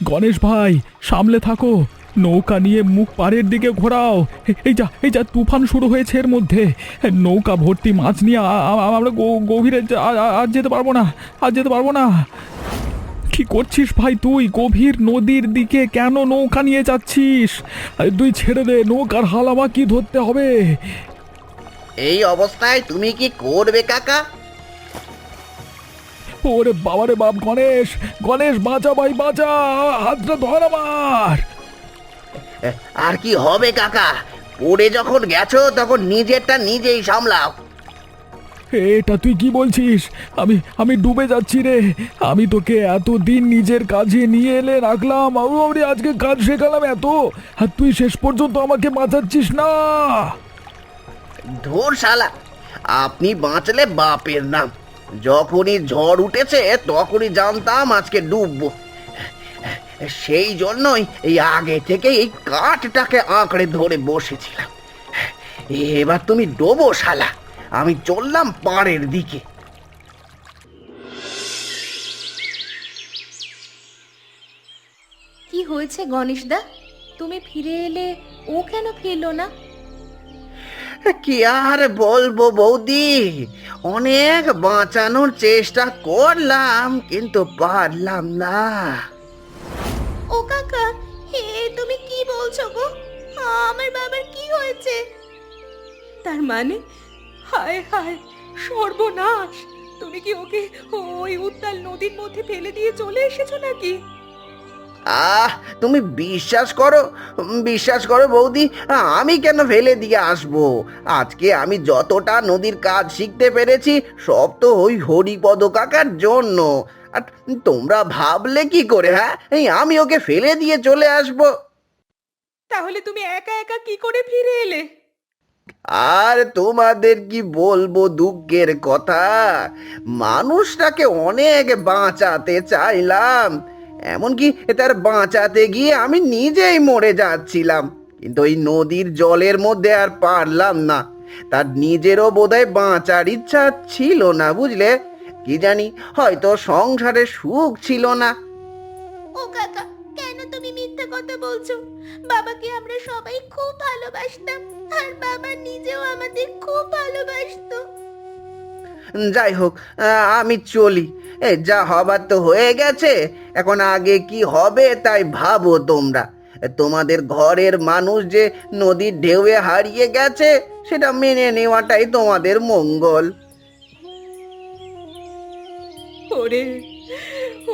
গণেশ ভাই, সামলে থাকো। নৌকা নিয়ে মুখ পাড়ের দিকে ঘোরাও। এই যা তুফান শুরু হয়েছে এর মধ্যে। নৌকা ভর্তি মাছ নিয়ে আমরা গভীরে আর যেতে পারবো না, আর যেতে পারবো না। কি করছিস ভাই তুই? গভীর নদীর দিকে কেন নৌকা নিয়ে যাচ্ছিস? তুই ছেড়ে দে, নৌকার হাল আমাকে ধরতে হবে। এই অবস্থায় তুমি কি করবে কাকা? ওরে বাবারে বাপ, গণেশ, গণেশ বাঁচা ভাই বাঁচা, হাতটা ধর আমার। আর কি হবে কাকা? পড়ে যখন গেছো তখন নিজেরটা নিজেই সামলাও। এটা তুই কি বলছিস? আমি আমি ডুবে যাচ্ছি রে। আমি তোকে এতদিন নিজের কাজে নিয়ে এলে রাখলাম, আমি আজকে কাজ শেখালাম এত, আর তুই শেষ পর্যন্ত আমাকে বাঁচাচ্ছিস না। ধুর শালা, আপনি বাঁচলে বাপের নাম। যখনই ঝড় উঠেছে তখনই জানতাম আজকে ডুববো। সেই জন্যই এই আগে থেকে এই কাঠটাকে আঁকড়ে ধরে বসেছিলাম। এবার তুমি ডোবো শালা, আমি চললাম পাড়ের দিকে। কি হয়েছে গণেশদা? তুমি ফিরে এলে, ও কেন ফিরলো না? কি আর বলবো বৌদি, অনেক বাঁচানোর চেষ্টা করলাম কিন্তু পারলাম না। ও কাকা, হে তুমি কি বলছো গো? আমার বাবার কি হয়েছে? তার মানে, হায় হায়, সর্বনাশ! তুমি কি ওকে ওই উত্তাল নদীর মধ্যে ফেলে দিয়ে চলে এসেছো নাকি? তুমি বিশ্বাস করো বৌদি, আমি কেন ফেলে দিয়ে আসবো? আজকে আমি যতটা নদীর কাজ শিখতে পেরেছি সব তো ওই হরিপদ কাকার জন্য। আর তোমরা ভাবলে কি করে, হ্যাঁ, এই আমি ওকে ফেলে দিয়ে চলে আসবো? তাহলে তুমি একা একা কি করে ফিরে এলে? আর তোমাদের কি বলবো দুঃখের কথা, মানুষটাকে অনেক বাঁচাতে চাইলাম, এমনকি তার বাঁচাতে গিয়ে আমি নিজেই মরে যাচ্ছিলাম, কিন্তু ওই নদীর জলের মধ্যে আর পারলাম না। তার নিজেরও বোধহয় বাঁচার ইচ্ছা ছিল না, বুঝলে? কি জানি, হয়তো সংসারে সুখ ছিল না। ও কাকা, কেন তুমি মিথ্যা কথা বলছো? বাবাকে আমরা সবাই খুব ভালোবাসতাম, আর বাবা নিজেও আমাদের খুব ভালোবাসতো। যাই হোক, আমি চলি। যা হবার তো হয়ে গেছে, এখন আগে কি হবে তাই ভাবো তোমরা। তোমাদের ঘরের মানুষ যে নদীর ঢেউয়ে হারিয়ে গেছে সেটা মেনে নেওয়াটাই তোমাদের মঙ্গল। ওরে,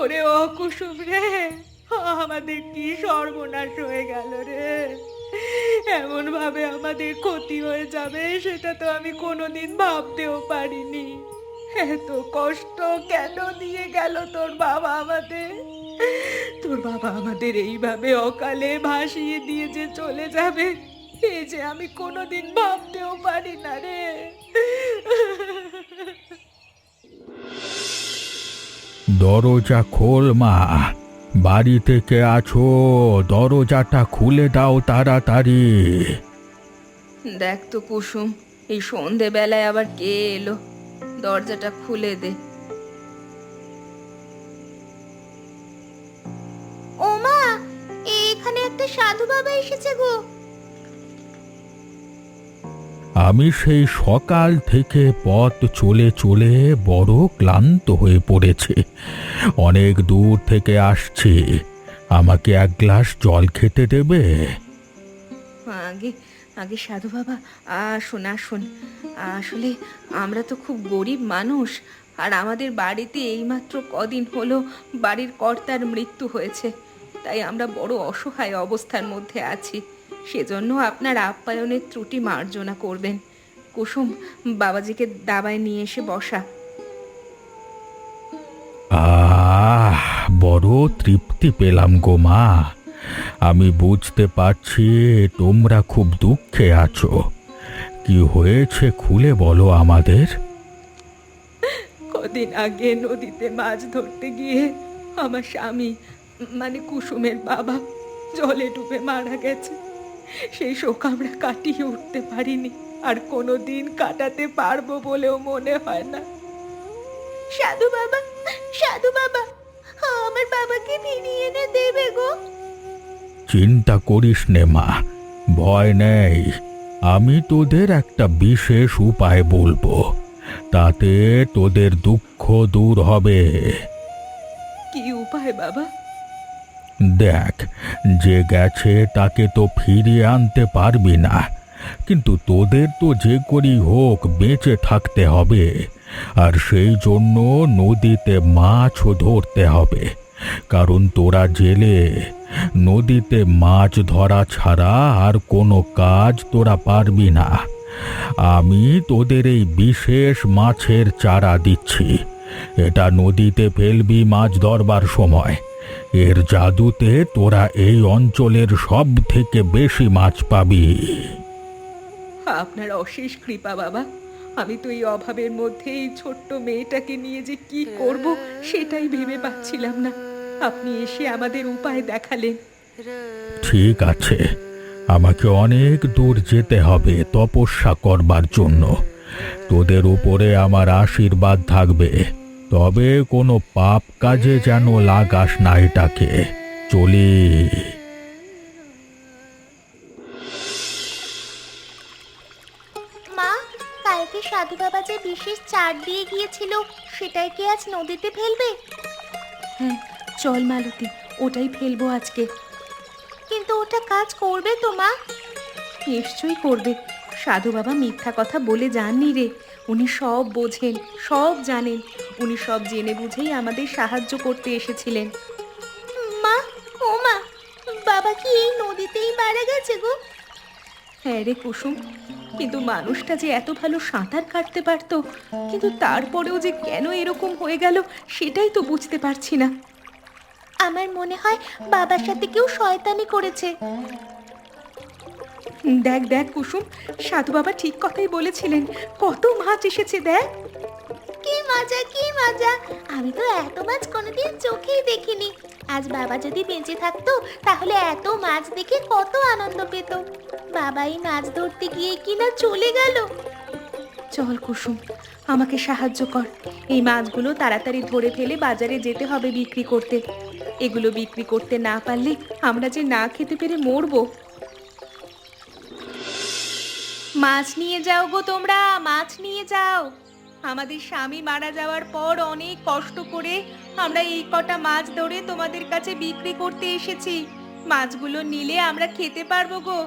ওরে অকুসুম রে, আমাদের কি সর্বনাশ হয়ে গেল রে! এমন ভাবে আমাদের ক্ষতি হয়ে যাবে সেটা তো আমি কোনোদিন ভাবতেও পারিনি। এত কষ্ট কেন দিয়ে গেল তোর বাবা আমাদের? তোর বাবা আমাদের এইভাবে অকালে ভাসিয়ে দিয়ে যে চলে যাবে, এই যে আমি কোনোদিন ভাবতেও পারি না রে। দরজা খোল মা, বাড়ি থেকে আছো, দরজাটা খুলে দাও তাড়াতাড়ি। দেখ তো কুসুম, এই সন্ধেবেলায় আবার কে এলো? দরজাটা খুলে দে। ও মা, এখানে একটা সাধু বাবা এসেছে গো। আমি সেই সকাল থেকে পথ চলে চলে বড় ক্লান্ত হয়ে পড়েছি। অনেক দূর থেকে আসছি, আমাকে এক গ্লাস জল খেতে দেবে? আগে আগে সাধু বাবা, আসুন আসুন। আসলে আমরা তো খুব গরিব মানুষ, আর আমাদের বাড়িতে এইমাত্র কদিন হলো বাড়ির কর্তার মৃত্যু হয়েছে, তাই আমরা বড় অসহায় অবস্থার মধ্যে আছি। সেজন্য আপনার আপ্যায়নের ত্রুটি মার্জনা করবেন। কুসুম, বাবাজিকে দাবায় নিয়ে এসে বসা। আহ, বড় তৃপ্তি পেলাম গো মা। আমি বুঝতে পারছি তোমরা খুব দুঃখে আছো। কি হয়েছে খুলে বলো আমাদের। কদিন আগে নদীতে মাছ ধরতে গিয়ে আমার স্বামী, মানে কুসুমের বাবা, জলে ডুবে মারা গেছে। সেই শোক আমরা কাটিয়ে উঠতে পারিনি, আর কোনো দিন কাটাতে পারবো বলেও মনে হয় না। সাধু বাবা, সাধু বাবা, আমার বাবাকে ফিরিয়ে এনে দেবে গো। চিন্তা করিস নে মা, ভয় নেই। আমি তোদের একটা বিশেষ উপায় বলবো, তাতে তোদের দুঃখ দূর হবে। কি উপায় বাবা? দেখ, যে গেছে তাকে তো ফিরিয়ে আনতে পারবি না, কিন্তু তোদের তো যে করি হোক বেঁচে থাকতে হবে। আর সেই জন্য নদীতে মাছও ধরতে হবে, কারণ তোরা জেলে, নদীতে মাছ ধরা ছাড়া আর কোনো কাজ তোরা পারবি না। আমি তোদের এই বিশেষ মাছের চারা দিচ্ছি, এটা নদীতে ফেলবি মাছ ধরবার সময়। এর জাদুতে তোরা এই অঞ্চলের সব থেকে বেশি মাছ পাবি। আপনার অশেষ কৃপা বাবা। আমি তো এই অভাবের মধ্যে এই ছোট্ট মেয়েটাকে নিয়ে যে কি করব সেটাই ভেবে পাচ্ছিলাম না। আপনি এসে আমাদের উপায় দেখালেন। ঠিক আছে, আমাকে অনেক দূর যেতে হবে তপস্যা করবার জন্য। তোদের উপরে আমার আশীর্বাদ থাকবে, তবে কোনো পাপ কাজে যেন লাগাস না এটাকে। চলি। মা, কালকে সাধু বাবা যে বিশেষ চার দিয়ে গিয়েছিল সেটাই কি আজ নদীতে ফেলবে? হ্যাঁ, চল মালতী, ওটাই ফেলবো আজকে। কিন্তু ওটা কাজ করবে তো মা? নিশ্চয়ই করবে। সাধু বাবা মিথ্যা কথা বলে যাননি রে। উনি সব বোঝেন, সব জানেন। উনি সব জেনে বুঝেই আমাদের সাহায্য করতে এসেছিলেন। মা, ও মা, বাবা কি এই নদীতেই মারা গেছে গো? হ্যাঁ রে কুসুম, কিন্তু মানুষটা যে এত ভালো সাঁতার কাটতে পারতো, কিন্তু তারপরেও যে কেন এরকম হয়ে গেল সেটাই তো বুঝতে পারছি না। আমার মনে হয় বাবার সাথে কেউ শয়তানি করেছে। দেখ দেখ কুসুম, সাধু বাবা ঠিক কথাই বলেছিলেন। কত মাছ এসেছে দেখ। কি মজা, কি মজা! আমি তো এত মাছ কোনোদিন চোখেই দেখিনি। আজ বাবা যদি বেঁচে থাকতো তাহলে এত মাছ দেখে কত আনন্দ পেত। বাবা এই মাছ ধরতে গিয়ে কিনা চলে গেল। চল কুসুম, আমাকে সাহায্য কর। এই মাছগুলো তাড়াতাড়ি ধরে ফেলে বাজারে যেতে হবে বিক্রি করতে। এগুলো বিক্রি করতে না পারলে আমরা যে না খেতে পেরে মরবো। মাছ নিয়ে যাও গো তোমরা, মাছ নিয়ে যাও। আমাদের স্বামী মারা যাওয়ার পর অনেক কষ্ট করে আমরা এই কটা মাছ ধরে তোমাদের কাছে বিক্রি করতে এসেছি। মাছগুলো নিলে আমরা খেতে পারবো গো।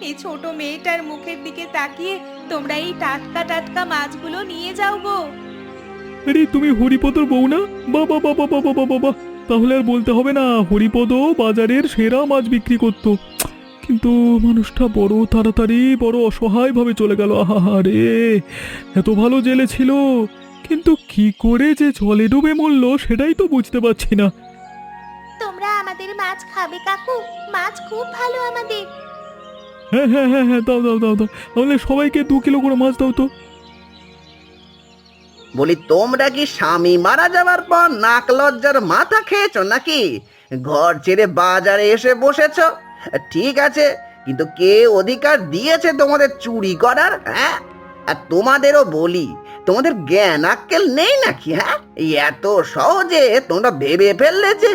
এই ছোট মেয়েটার মুখের দিকে তাকিয়ে তোমরা এই টাটকা টাটকা মাছগুলো নিয়ে যাও গো। আরে তুমি হরিপদর বউ না? বাবা বাবা বাবা বাবা বাবা, তাহলে আর বলতে হবে না, হরিপদ বাজারের সেরা মাছ বিক্রি করত। কিন্তু মানুষটা বড় তাড়াতাড়ি বড় অসহায় ভাবে চলে গেল। আহারে, এত ভালো জেলে ছিল, কিন্তু কি করে যে জলে ডুবে মরল সেটাই তো বুঝতে পারছি না। তোমরা আমাদের মাছ খাবে কাকু? মাছ খুব ভালো আমাদের। হ্যাঁ হ্যাঁ হ্যাঁ হ্যাঁ, দাও দাও দাও দাও, তাহলে সবাইকে 2 কিলো করে মাছ দাও তো। বলি, তোমরা কি স্বামী মারা যাওয়ার পর নাক লজ্জার মাথা খেয়েছো নাকি? ঘর ছেড়ে বাজারে এসে বসেছো? ঠিক আছে, কিন্তু কে অধিকার দিয়েছে তোমাদের চুরি করার? হ্যাঁ, আর তোমাদেরও বলি, তোমাদের জ্ঞান আক্কেল নেই নাকি? হ্যাঁ, এই এত সহজে তোমরা ভেবে ফেললে যে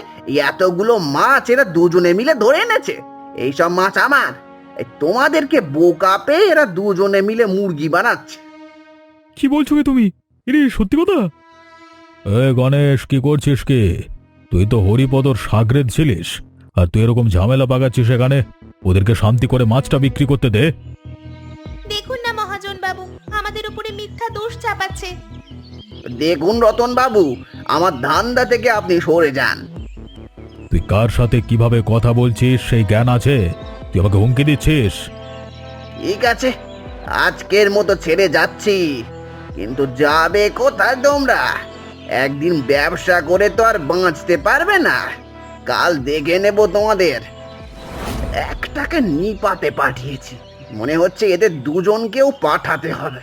এতগুলো মাছ এরা দুজনে মিলে ধরে এনেছে। এইসব মাছ আমার। এই তোমাদেরকে বোকা পেয়ে এরা দুজনে মিলে মুরগি বানাচ্ছে। কি বলছো কি তুমি? এরে সত্যি কথা? এ গণেশ, কি করছিস কি? তুই তো হরিপদর সাগরেদ ছিলিস, আর তুই এরকম ঝামেলা পাকাচ্ছিস এখানে। ওদেরকে শান্তি করে মাছটা বিক্রি করতে দে। দেখুন না মহাজন বাবু, আমাদের উপরে মিথ্যা দোষ চাপাচ্ছে। দেখুন রতন বাবু, আমার ধান্দা থেকে আপনি সরে যান। তুই কার সাথে কিভাবে কথা বলছিস সেই জ্ঞান আছে? তুই আমাকে হুমকি দিচ্ছিস? ঠিক আছে, আজকের মতো ছেড়ে যাচ্ছি, কিন্তু যাবে কোথায় তোমরা? একদিন ব্যবসা করে তো আর বাঁচতে পারবে না। কাল দেখে নেব তোমাদের। একটাকে নিপাতে পাঠিয়েছি, মনে হচ্ছে এদের দুজনকেও পাঠাতে হবে।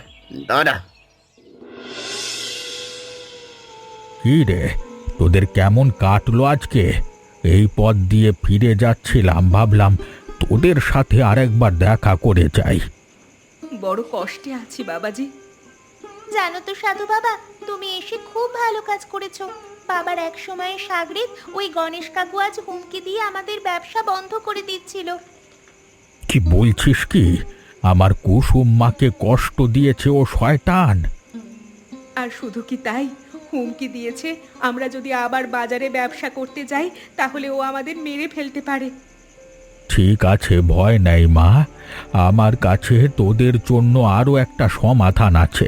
দাঁড়া। কি রে, তোদের কেমন কাটলো আজকে? এই পথ দিয়ে ফিরে যাচ্ছিলাম, ভাবলাম তোদের সাথে আরেকবার দেখা করে যাই। বড় কষ্টে আছি বাবাজি। জানো তো সাধু বাবা, তুমি এসে খুব ভালো কাজ করেছো। বাবার এক সময় সাগরেদ ওই গণেশ কাকু আজ হুমকি দিয়ে আমাদের ব্যবসা বন্ধ করে দিচ্ছিল। কি বলছিস কি? আমার কুসুম মাকে কষ্ট দিয়েছে ও শয়তান? আর শুধু কি তাই, হুমকি দিয়েছে আমরা যদি আবার বাজারে ব্যবসা করতে যাই তাহলে ও আমাদের মেরে ফেলতে পারে। ঠিক আছে, ভয় নেই মা, আমার কাছে তোদের জন্য আরও একটা সমাধান আছে।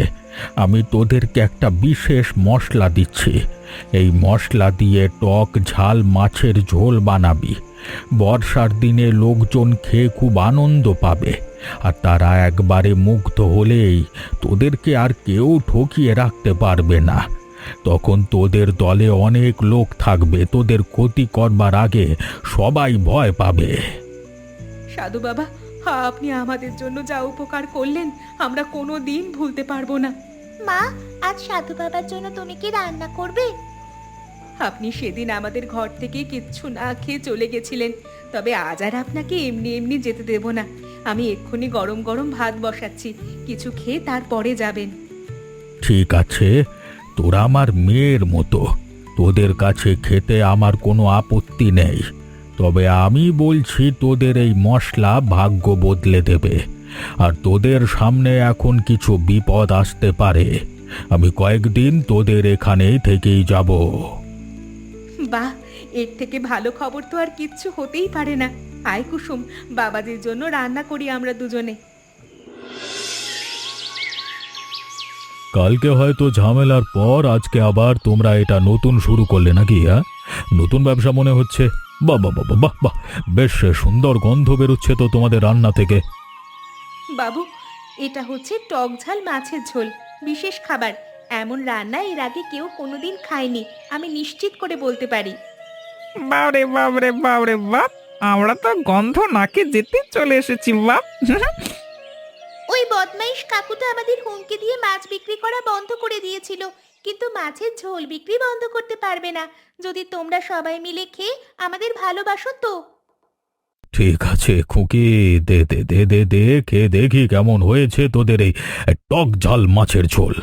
আমি তোদেরকে একটা বিশেষ মশলা দিচ্ছি। এই মশলা দিয়ে টক ঝাল মাছের ঝোল বানাবি। বর্ষার দিনে লোকজন খেয়ে খুব আনন্দ পাবে, আর তারা একবারে মুগ্ধ হলেই তোদেরকে আর কেউ ঠকিয়ে রাখতে পারবে না। তখন তোদের দলে অনেক লোক থাকবে, তোদের ক্ষতি করবার আগে সবাই ভয় পাবে। সাধু বাবা, আপনি আমাদের জন্য যা উপকার করলেন আমরা কোনো দিন ভুলতে পারবো না। মা, আজ সাধু বাবার জন্য তুমি কি রান্না করবে? আপনি সেদিন আমাদের ঘর থেকে কিচ্ছু না খেয়ে চলে গেছিলেন, তবে আজ আর আপনাকে এমনি এমনি যেতে দেব না। আমি এক্ষুনি গরম গরম ভাত বসাচ্ছি, কিছু খেয়ে তারপরে যাবেন। ঠিক আছে, তোরা আমার মেয়ের মতো, তোদের কাছে খেতে আমার কোনো আপত্তি নেই। তবে আমি বলছি, তোদের এই মশলা ভাগ্য বদলে দেবে, আর তোদের সামনে এখন কিছু বিপদ আসতে পারে। আমি কয়েকদিন তোদের এখানেই থেকেই যাব। বাহ, এর থেকে ভালো খবর তো আর কিচ্ছু হতেই পারে না। আয় কুসুম, বাবাজির জন্য রান্না করি আমরা দুজনে। কালকে হয়তো ঝামেলার পর আজকে আবার তোমরা এটা নতুন শুরু করলে নাকি? হ্যাঁ, নতুন ব্যবসা মনে হচ্ছে। বাহ বাহ বাহ বাহ বাহ, বেশ সুন্দর গন্ধ বেরোচ্ছে তো তোমাদের রান্না থেকে। বাবু, এটা হচ্ছে টক ঝাল মাছের ঝোল, বিশেষ খাবার। এমন রান্না এর আগে কেউ কোনোদিন খায়নি, আমি নিশ্চিত করে বলতে পারি। বাবরে বাবরে বাবরে বাপ, আমরা তো গন্ধ নাকে যেতে চলে এসেছি বাপ। ওই বদমাইশ কাকু তো আমাদের হুমকি দিয়ে মাছ বিক্রি করা বন্ধ করে দিয়েছিল, কিন্তু মাছের ঝোল বিক্রি বন্ধ করতে পারবে না যদি তোমরা সবাই মিলে খেয়ে আমাদের ভালোবাসো তো। ঠিক আছে খুকি, দে দে দে দে দে, খেয়ে দেখি কেমন হয়েছে তোদের এই টক ঝাল মাছের ঝোল।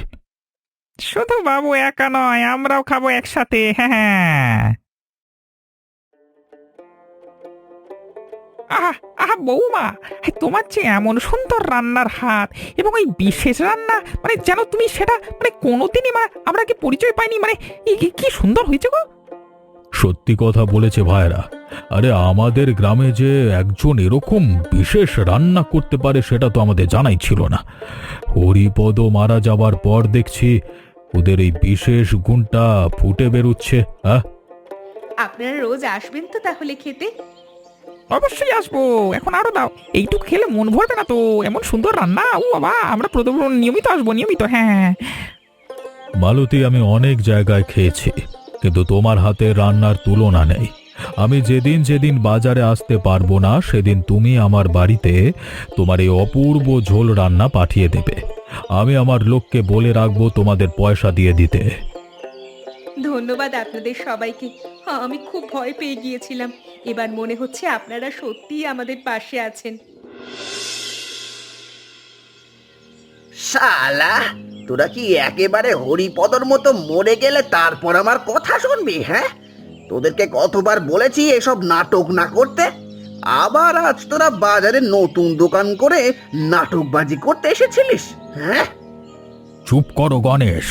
শুধু বাবু একা নয়, আমরাও খাবো একসাথে। হ্যাঁ, আহা আহা বৌমা, তোমার যে এমন সুন্দর রান্নার হাত এবং ওই বিশেষ রান্না, মানে যেন তুমি সেটা মানে কোনোদিনই আমরা কি পরিচয় পাইনি, মানে কি সুন্দর হয়েছে গো। সত্যি কথা বলেছে ভাইরা। আরে আমাদের গ্রামে যে একজন এরকম বিশেষ রান্না করতে পারে সেটা তো আমাদের জানাই ছিল না। হরিপদ মারা যাবার পর দেখছি ওদের এই বিশেষ গুণটা ফুটে বেরোচ্ছে। হ্যাঁ, আপনারা রোজ আসবেন তো তাহলে খেতে? অবশ্যই আসবো, এখন আরো দাও। এইটুকু খেলে মন ভরবে না তো, এমন সুন্দর রান্না। ও বাবা, আমরা নিয়মিত আসবো, নিয়মিত। হ্যাঁ মালতী, আমি অনেক জায়গায় খেয়েছি, কিন্তু তোমার হাতের রান্নার তুলনা নেই। আমি যেদিন যেদিন বাজারে আসতে পারবো না সেদিন তুমি আমার বাড়িতে তোমার এই অপূর্ব ঝোল রান্না পাঠিয়ে দেবে। আমি আমার লোককে বলে রাখবো তোমাদের পয়সা দিয়ে দিতে। ধন্যবাদ আপনাদের সবাইকে। আমি খুব ভয় পেয়ে গিয়েছিলাম, এবার মনে হচ্ছে আপনারা সত্যিই আমাদের পাশে আছেন। শালা, তোরা কি একেবারে হরিপদর মতো মরে গেলে তারপর আমার কথা শুনবি? হ্যাঁ, তোদেরকে কতবার বলেছি এসব নাটক না করতে, আবার আজ তোরা বাজারে নতুন দোকান করে নাটকবাজি করতে এসেছিলিস? হ্যাঁ, চুপ করো গণেশ,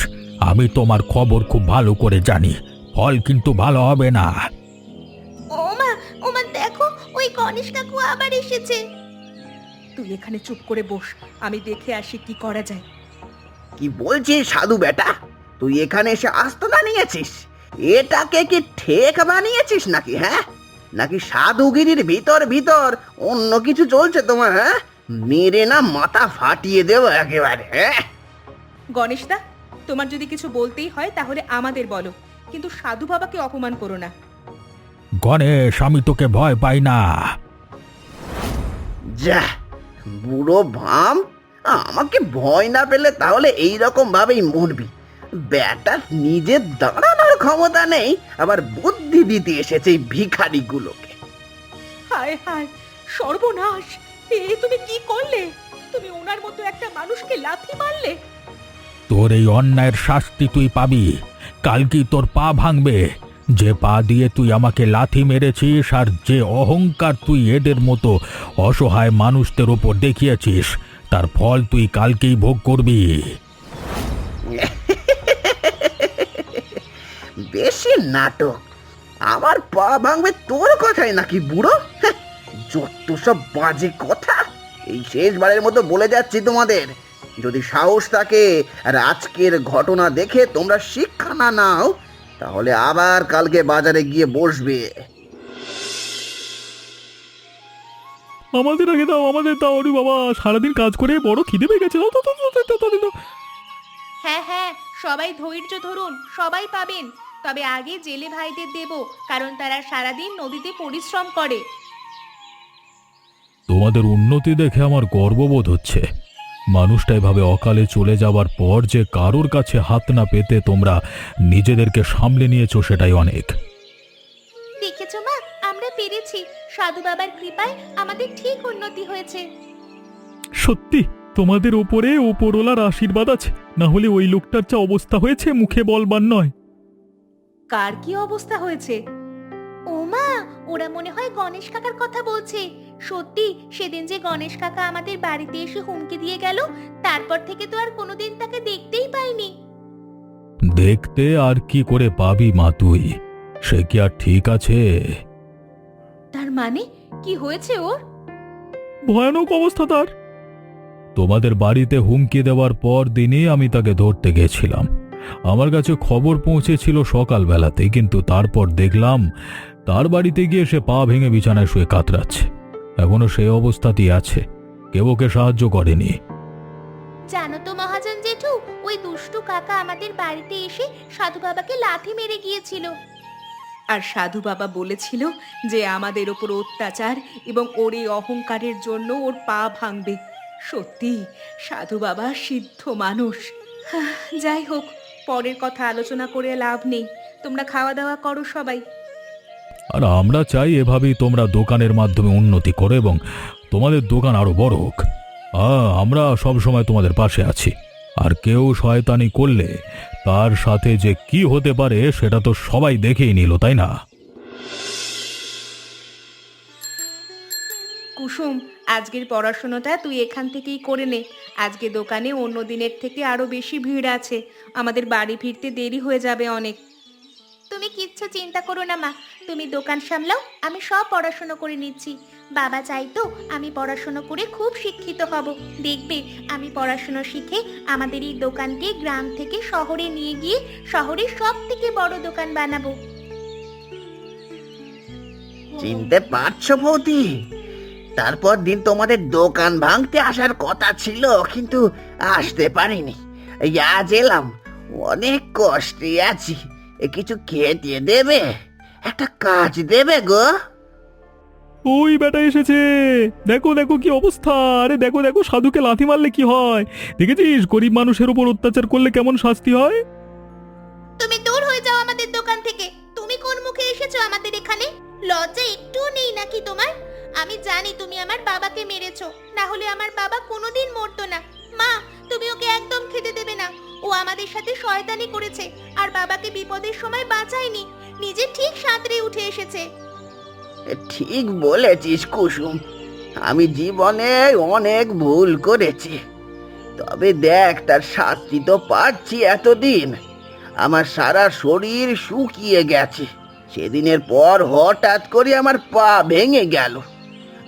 আমি তোমার খবর খুব ভালো করে জানি, ফল কিন্তু ভালো হবে না। ওমা ওমা, দেখো ওই গণেশ কাকু আবার এসেছে। তুই এখানে চুপ করে বস, আমি দেখে আসি কি করা যায়। কি বলছিস সাধু বেটা? তুই এখানে এসে আস্তানা নিয়েছিস? এটাকে কি ঠেক বানিয়েছিস নাকি? হ্যাঁ, নাকি সাধুগিরির ভিতর ভিতর অন্য কিছু চলছে তোমার? হ্যাঁ, মেরে না মাথা ফাটিয়ে দেবো একেবারে। হ্যাঁ, গণেশদা, তোমার যদি কিছু বলতেই হয় তাহলে আমাদের বলো, কিন্তু সাধু বাবাকে অপমান করো না। গণেশ, আমি তোকে ভয় পাই না। যা বুড়ো ভাম, আমাকে ভয় না পেলে তাহলে এইরকম ভাবেই মরবি। ব্যাটা নিজের দাঁড়ানোর ক্ষমতা নেই, আবার বুদ্ধি দিতে এসেছে এই ভিখারিগুলোকে। হায় হায়, সর্বনাশ! এ তুমি কি করলে? তুমি ওনার মতো একটা মানুষকে লাথি মারলে। তোর এই অন্যায়ের শাস্তি তুই পাবি, কাল কি তোর পা ভাঙবে? যে পা দিয়ে তুই আমাকে লাথি মেরেছিস আর যে অহংকার তুই এদের মতো অসহায় মানুষদের ওপর দেখিয়েছিস, তার ফল তুই কালকেই ভোগ করবি। বেশি নাটক। আমার পা ভাঙবে তোর কথাই নাকি বুড়ো? হ্যাঁ, যত সব বাজে কথা। এই শেষবারের মতো বলে যাচ্ছি তোমাদের, যদি সাহস থাকে আর আজকের ঘটনা দেখে তোমরা শিক্ষা না নাও, তাহলে আবার কালকে বাজারে গিয়ে বসবে। আমাদের আগে দাও, আমাদের দাও। ওরে বাবা, সারাদিন কাজ করে বড় খিদে পেয়ে গেছে। দাও, দাও, দাও, দাও, দাও, দাও, দাও। হ্যাঁ হ্যাঁ, সবাই ধৈর্য ধরুন, সবাই পাবেন। তবে আগে জেলে ভাইদের দেব, কারণ তারা সারাদিন নদীতে পরিশ্রম করে। তোমাদের উন্নতি দেখে আমার গর্ববোধ হচ্ছে। মানুষটা এভাবে অকালে চলে যাবার পর যে কারোর কাছে হাত না পেতে তোমরা নিজেদেরকে সামলে নিয়েছো, সেটাই অনেক। দেখেছো মা, আমরা পেরেছি। সাধু বাবার কৃপায় আমাদের ঠিক উন্নতি হয়েছে। সত্যি তোমাদের ওপরে ওপরওয়ালার আশীর্বাদ আছে, না হলে ওই লোকটার যা অবস্থা হয়েছে মুখে বলবার নয়। কার কি অবস্থা হয়েছে? ও মা, ওরা মনে হয় গণেশ কাকার কথা বলছে। সত্যি, সেদিন যে গণেশ কাকা আমাদের বাড়িতে এসে হুমকি দিয়ে গেল, তারপর থেকে তো আর কোনোদিন তাকে দেখতেই পাইনি। দেখতে আর কি করে পাবি মা তুই? সে কি আর ঠিক আছে? তার মানে কি হয়েছে ওর? ভয়ানক অবস্থা তার। তোমাদের বাড়িতে হুমকি দেওয়ার পর দিনই আমি তাকে ধরতে গেছিলাম। আমার কাছে খবর পৌঁছেছিল সকালবেলাতেই, কিন্তু তারপর দেখলাম তার বাড়িতে গিয়ে সে পা ভেঙে বিছানায় শুয়ে কাতরাচ্ছে। এখনো সেই অবস্থাতেই আছে, কেউ ওকে সাহায্য করেনি। জানো তো মহাজন জেঠু, ওই দুষ্টু কাকা আমাদের বাড়িতে এসে সাধু বাবাকে লাথি মেরে গিয়েছিল। আর সাধু বাবা বলেছিল যে আমাদের ওপর অত্যাচার এবং ওর এই অহংকারের জন্য ওর পা ভাঙবে। সত্যি সাধু বাবা সিদ্ধ মানুষ। যাই হোক, পরের কথা আলোচনা করে লাভ নেই। তোমরা খাওয়া দাওয়া করো সবাই। আর আমরা চাই এভাবেই তোমরা দোকানের মাধ্যমে উন্নতি করো এবং তোমাদের দোকান আরো বড় হোক। আমরা সব সময় তোমাদের পাশে আছি। আর কেউ শয়তানি করলে তার সাথে যে কি হতে পারে সেটা তো সবাই দেখেই নিল, তাই না? কুসুম, আজকের পড়াশোনাটা তুই এখান থেকেই করে নে। আজকে দোকানে অন্য দিনের থেকে আরো বেশি ভিড় আছে। আমাদের বাড়ি ফিরতে দেরি হয়ে যাবে অনেক। তুমি কিচ্ছু চিন্তা করো না মা, তুমি দোকান সামলাও, আমি সব পড়াশোনা করে নিচ্ছি। বাবা চাইতো আমি পড়াশোনা করে খুব শিক্ষিত হব। দেখবে, আমি পড়াশোনা শিখে আমাদের এই দোকানকে গ্রাম থেকে শহরে নিয়ে গিয়ে শহরের সব থেকে বড় দোকান বানাবো। চিনতে পারছো বৌদি? তারপর দিন তোমাদের দোকান ভাঙতে আসার কথা ছিল, কিন্তু আসতে পারিনি। এই আজ এলাম, অনেক কষ্টে আছি। কিছু খেতে দেবে? একটা কাজ দেবে গো? ওই বেটা এসেছে, দেখো দেখো কি অবস্থা। আরে দেখো দেখো, সাধুকে লাথি মারলে কি হয় দেখেছিস? গরিব মানুষের উপর অত্যাচার করলে কেমন শাস্তি হয়। তুমি দূর হয়ে যাও আমাদের দোকান থেকে। তুমি কোন মুখে এসেছো আমাদের এখানে? লজ্জা একটুও নেই নাকি তোমার? আমি জানি তুমি আমার বাবাকে মেরেছো, না হলে আমার বাবা কোনোদিন মরতো না। মা, তুমি ওকে একদম খেতে দেবে না। ও আমাদের সাথে শয়তানি করেছে আর বাবাকে বিপদের সময় বাঁচায়নি, নিজে ঠিক সাঁতরে উঠে এসেছে। ঠিক বলেছিস কুসুম, আমি জীবনে অনেক ভুল করেছি। তবে দেখ, তার শাস্তি তো পাচ্ছি এতদিন। আমার সারা শরীর শুকিয়ে গেছে। সেদিনের পর হঠাৎ করে আমার পা ভেঙে গেল।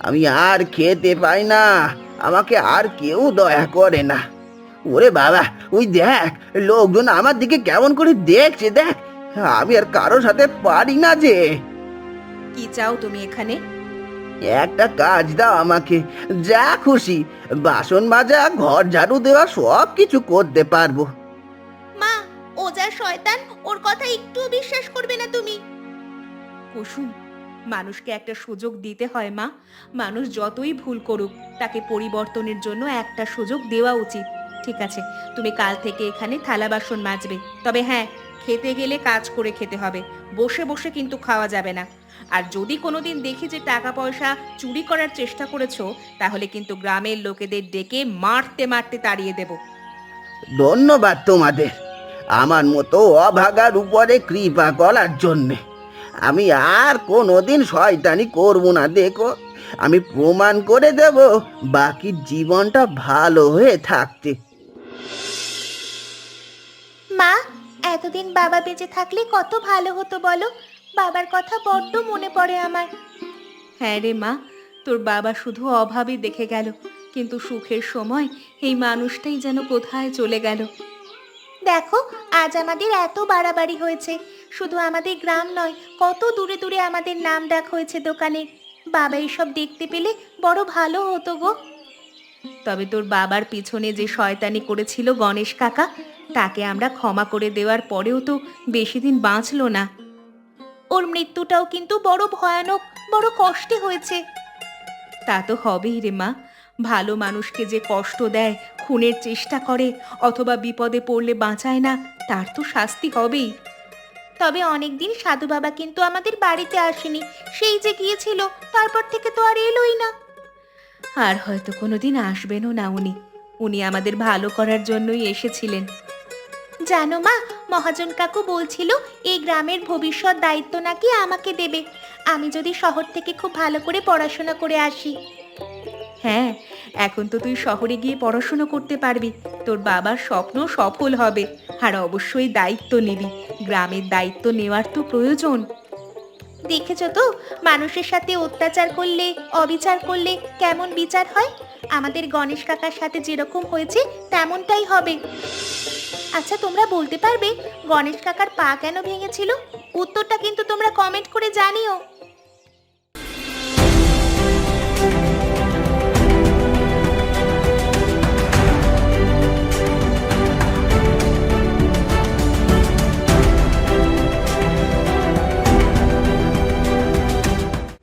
আমি আর খেতে পাই না, আমাকে আর কেউ দয়া করে না। ওরে বাবা, ওই দেখ, লোকজন আমার দিকে কেমন করে দেখছে দেখ। আমি আর কারোর সাথে পারি না যে। কি চাও তুমি এখানে? একটা কাজ দাও আমাকে, যা খুশি। বাসন মাজা, ঘর ঝাড়ু দেওয়া, সব কিছু করতে পারবো। মা, ও যা শয়তান, ওর কথা একটুও বিশ্বাস করবে না তুমি। কুসুম, মানুষকে একটা সুযোগ দিতে হয় মা। মানুষ যতই ভুল করুক, তাকে পরিবর্তনের জন্য একটা সুযোগ দেওয়া উচিত। ঠিক আছে, তুমি কাল থেকে এখানে থালা বাসন মাজবে। তবে হ্যাঁ, খেতে গেলে কাজ করে খেতে হবে, বসে বসে কিন্তু খাওয়া যাবে না। আর যদি কোনোদিন দেখি যে টাকা পয়সা চুরি করার চেষ্টা করেছো, তাহলে কিন্তু গ্রামের লোকেদের ডেকে মারতে মারতে তাড়িয়ে দেব। ধন্যবাদ তোমাদের। আমার মতো অভাগার উপরে কৃপা করার জন্যে। আমি আর কোনোদিন শয়তানি করব না, দেখো আমি প্রমাণ করে দেব বাকি জীবনটা ভালো হয়ে থাকতে। মা, এতদিন বাবা বেঁচে থাকলে কত ভালো হতো বলো। বাবার কথা বড্ড মনে পড়ে আমার। হ্যাঁ রে মা, তোর বাবা শুধু অভাবই দেখে গেল, কিন্তু সুখের সময় এই মানুষটাই যেন কোথায় চলে গেল। দেখো, আজ আমাদের এত বাড়াবাড়ি হয়েছে। শুধু আমাদের গ্রাম নয়, কত দূরে দূরে আমাদের নাম ডাক হয়েছে দোকানে। বাবা এসব দেখতে পেলে বড় ভালো হতো গো। তবে তোর বাবার পিছনে যে শয়তানি করেছিল গণেশ কাকা, তাকে আমরা ক্ষমা করে দেওয়ার পরেও তো বেশি দিন বাঁচলো না। ওর মৃত্যুটাও কিন্তু বড় ভয়ানক, বড় কষ্টে হয়েছে। তা তো হবেই রে মা, ভালো মানুষকে যে কষ্ট দেয়, খুনের চেষ্টা করে অথবা বিপদে পড়লে বাঁচায় না, তার তো শাস্তি হবেই। তবে অনেকদিন সাধু বাবা কিন্তু আমাদের বাড়িতে আসেনি। সেই যে গিয়েছিল, তারপর থেকে তো আর এলোই না। আর হয়তো কোনোদিন আসবেনও না উনি। উনি আমাদের ভালো করার জন্যই এসেছিলেন। জানো মা, মহাজন কাকু বলছিল এই গ্রামের ভবিষ্যৎ দায়িত্ব নাকি আমাকে দেবে, আমি যদি শহর থেকে খুব ভালো করে পড়াশোনা করে আসি। হ্যাঁ, এখন তো তুই শহরে গিয়ে পড়াশুনো করতে পারবি, তোর বাবার স্বপ্ন সফল হবে। আর অবশ্যই দায়িত্ব নিবি, গ্রামের দায়িত্ব নেওয়ার তো প্রয়োজন। দেখেছো তো, মানুষের সাথে অত্যাচার করলে, অবিচার করলে কেমন বিচার হয়। আমাদের গণেশ কাকার সাথে যেরকম হয়েছে তেমনটাই হবে। আচ্ছা, তোমরা বলতে পারবে গণেশ কাকার পা কেন ভেঙেছিল? উত্তরটা কিন্তু তোমরা কমেন্ট করে জানিও।